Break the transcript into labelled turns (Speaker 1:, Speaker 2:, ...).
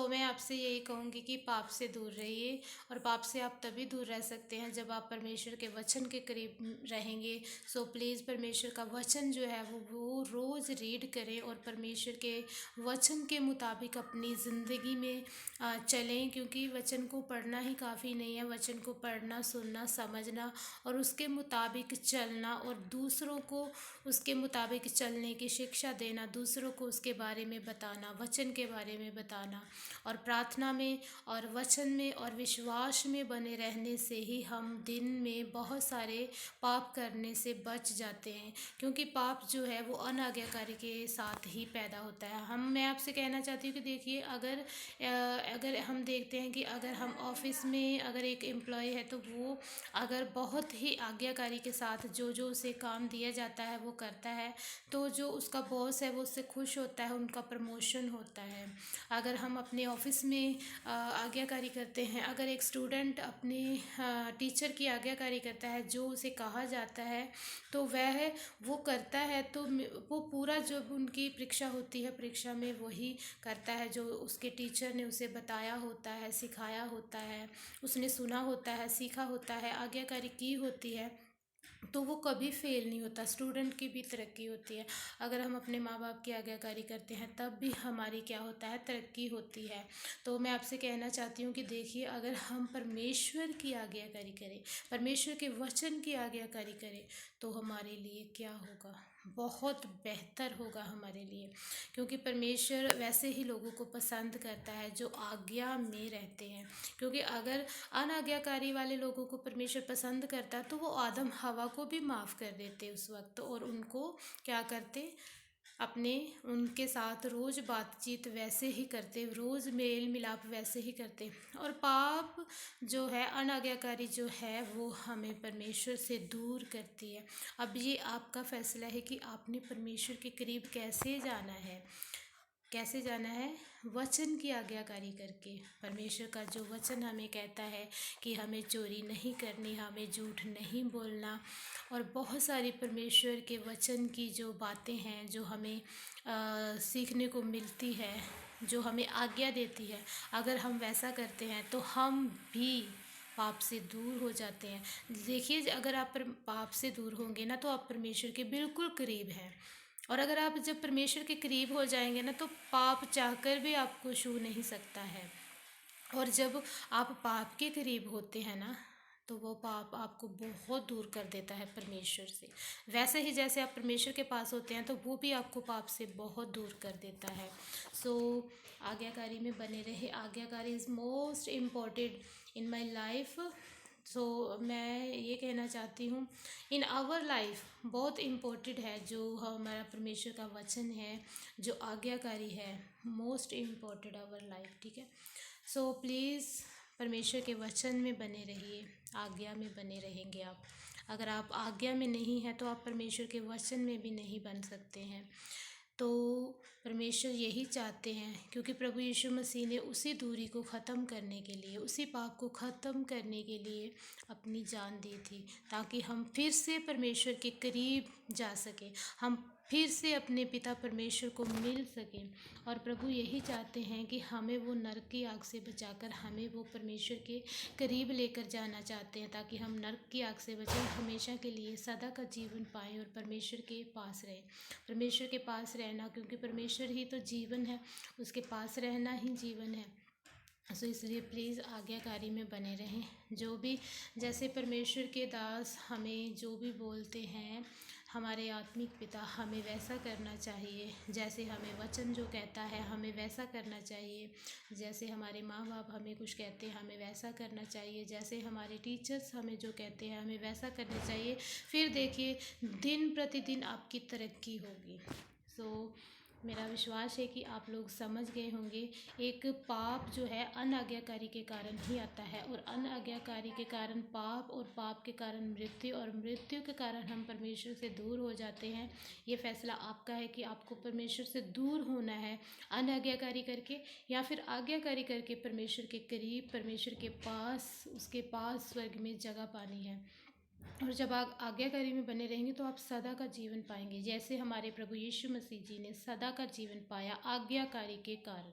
Speaker 1: मैं आपसे यही कहूँगी कि पाप से दूर रहिए। और पाप से आप तभी दूर रह सकते हैं जब आप परमेश्वर के वचन के करीब रहेंगे। प्लीज़ परमेश्वर का वचन जो है वो रोज़ रीड करें और परमेश्वर के वचन के मुताबिक अपनी ज़िंदगी में चलें, क्योंकि वचन को पढ़ना ही काफ़ी नहीं है। वचन को पढ़ना, सुनना, समझना और उसके मुताबिक चलना और दूसरों को उसके मुताबिक चलने की शिक्षा देना, दूसरों को उसके बारे में बताना, वचन के बारे में बताना और प्रार्थना में और वचन में और विश्वास में बने रहने से ही हम दिन में बहुत सारे पाप करने से बच जाते हैं। क्योंकि पाप जो है वो अनाज्ञाकारी के साथ ही पैदा होता है। मैं आपसे कहना चाहती हूँ कि देखिए, अगर हम देखते हैं कि अगर हम ऑफिस में अगर एक एम्प्लॉय है तो वो अगर बहुत ही आज्ञाकारी के साथ जो जो उसे काम दिया जाता है वो करता है, तो जो उसका बॉस है वो उससे खुश होता है, उनका प्रमोशन होता है। अगर हम अपने ऑफिस में आज्ञाकारी करते हैं, अगर एक स्टूडेंट अपने टीचर की आज्ञाकारी करता है, जो उसे कहा जाता है तो वह वो करता है, तो वो पूरा जब उनकी परीक्षा होती है, परीक्षा में वही करता है जो उसके टीचर ने उसे बताया होता है, सिखाया होता है, उसने सुना होता है, सीखा होता है, आज्ञाकारी की होती है, तो वो कभी फेल नहीं होता। स्टूडेंट की भी तरक्की होती है। अगर हम अपने माँ बाप की आज्ञाकारी करते हैं तब भी हमारी क्या होता है, तरक्की होती है। तो मैं आपसे कहना चाहती हूँ कि देखिए, अगर हम परमेश्वर की आज्ञाकारी करें, परमेश्वर के वचन की आज्ञाकारी करें, तो हमारे लिए क्या होगा, बहुत बेहतर होगा हमारे लिए। क्योंकि परमेश्वर वैसे ही लोगों को पसंद करता है जो आज्ञा में रहते हैं। क्योंकि अगर अनाज्ञाकारी वाले लोगों को परमेश्वर पसंद करता तो वो आदम हवा को भी माफ़ कर देते उस वक्त, और उनको क्या करते, अपने उनके साथ रोज़ बातचीत वैसे ही करते, रोज़ मेल मिलाप वैसे ही करते। और पाप जो है, अनाज्ञाकारी जो है, वो हमें परमेश्वर से दूर करती है। अब ये आपका फैसला है कि आपने परमेश्वर के करीब कैसे जाना है। कैसे जाना है, वचन की आज्ञाकारी करके। परमेश्वर का जो वचन हमें कहता है कि हमें चोरी नहीं करनी, हमें झूठ नहीं बोलना, और बहुत सारी परमेश्वर के वचन की जो बातें हैं जो हमें सीखने को मिलती है, जो हमें आज्ञा देती है, अगर हम वैसा करते हैं तो हम भी पाप से दूर हो जाते हैं। देखिए, अगर आप पाप से दूर होंगे ना तो आप परमेश्वर के बिल्कुल करीब हैं। और अगर आप जब परमेश्वर के करीब हो जाएंगे ना तो पाप चाहकर भी आपको छू नहीं सकता है। और जब आप पाप के करीब होते हैं ना तो वो पाप आपको बहुत दूर कर देता है परमेश्वर से। वैसे ही जैसे आप परमेश्वर के पास होते हैं तो वो भी आपको पाप से बहुत दूर कर देता है। सो आज्ञाकारी में बने रहे। आज्ञाकारी is most important in my life. मैं ये कहना चाहती हूँ, इन आवर लाइफ बहुत इम्पोर्टेंट है जो हमारा परमेश्वर का वचन है, जो आज्ञाकारी है, मोस्ट इम्पोर्टेंट आवर लाइफ। ठीक है। प्लीज़ परमेश्वर के वचन में बने रहिए, आज्ञा में बने रहेंगे आप। अगर आप आज्ञा में नहीं हैं तो आप परमेश्वर के वचन में भी नहीं बन सकते हैं। तो परमेश्वर यही चाहते हैं, क्योंकि प्रभु यीशु मसीह ने उसी दूरी को ख़त्म करने के लिए, उसी पाप को ख़त्म करने के लिए अपनी जान दी थी, ताकि हम फिर से परमेश्वर के करीब जा सकें, हम फिर से अपने पिता परमेश्वर को मिल सकें। और प्रभु यही चाहते हैं कि हमें वो नरक की आग से बचाकर हमें वो परमेश्वर के करीब लेकर जाना चाहते हैं, ताकि हम नरक की आग से बचें, हमेशा के लिए सदा का जीवन पाएं और परमेश्वर के पास रहें। परमेश्वर के पास रहना, क्योंकि परमेश्वर ही तो जीवन है, उसके पास रहना ही जीवन है। इसलिए प्लीज़ आज्ञाकारी में बने रहें। जो भी, जैसे परमेश्वर के दास हमें जो भी बोलते हैं, हमारे आत्मिक पिता, हमें वैसा करना चाहिए। जैसे हमें वचन जो कहता है हमें वैसा करना चाहिए। जैसे हमारे माँ बाप हमें कुछ कहते हैं हमें वैसा करना चाहिए। जैसे हमारे टीचर्स हमें जो कहते हैं हमें वैसा करना चाहिए। फिर देखिए, दिन प्रतिदिन आपकी तरक्की होगी। मेरा विश्वास है कि आप लोग समझ गए होंगे। एक पाप जो है अनाज्ञाकारी के कारण ही आता है, और अनाज्ञाकारी के कारण पाप, और पाप के कारण मृत्यु, और मृत्यु के कारण हम परमेश्वर से दूर हो जाते हैं। ये फैसला आपका है कि आपको परमेश्वर से दूर होना है अनाज्ञाकारी करके, या फिर आज्ञाकारी करके परमेश्वर के करीब, परमेश्वर के पास, उसके पास स्वर्ग में जगह पानी है। और जब आप आज्ञाकारी में बने रहेंगे तो आप सदा का जीवन पाएंगे, जैसे हमारे प्रभु यीशु मसीह जी ने सदा का जीवन पाया आज्ञाकारी के कारण।